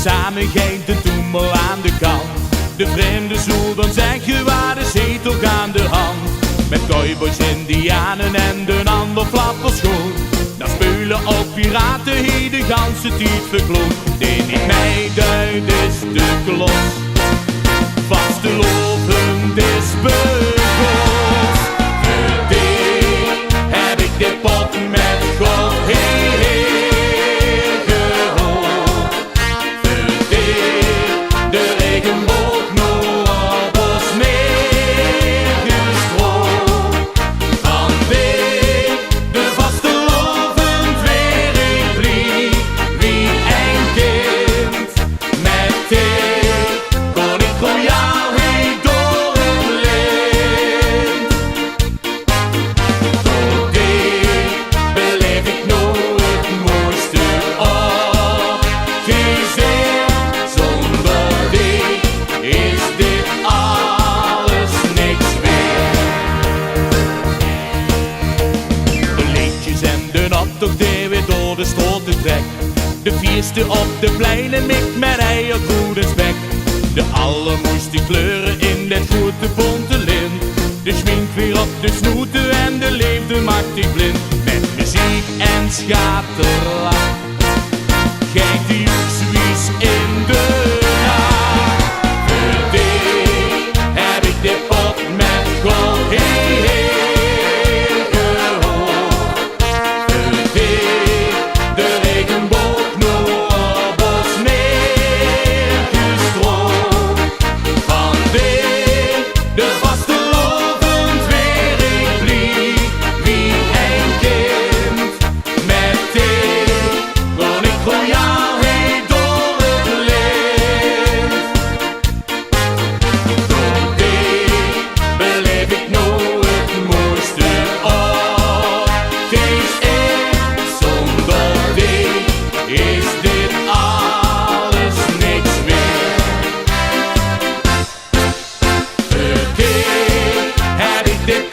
samen geen de toemel aan de kant. De vreemde zoel, dan zeg je waar de zee toch aan de hand. Met cowboys, indianen en de ander flapperschoen. Dan spelen ook piraten hier de ganse tijd verkloot. Die niet meeduidt is de klos, vast te lopen is begonnen. Voor die heb ik dit pot met God heel gehoord. Voor die de regenboog nog op ons neergestrooid. Van die de vaste lovend weer ik blieb, wie een kind met die kon ik royaal heen door een lint. Door die beleef ik nooit het mooiste op die zee. Zonder die is dit alles niks meer. De liedjes en de optocht die weer door de straten trekt. De vierste op de pleinen mikt met eierkoet en spek. De allermooiste kleuren in dit grote bonte lint. De schmink weer op de snoeten en de leefde maakt ik blind. Met muziek en schaterlach geeft die zoiets in de nacht. Voor die heb ik dit pot met God heel gehoord. Voor die de regenboog nog op ons neergestrooid. Van die de vaste lovend weer ik blieb, wie een kind met die kon ik royaal heen door het lint. Door die beleef ik nooit het mooiste op deze eeuw. Zonder die is dit alles niks meer. Voor die heb ik dit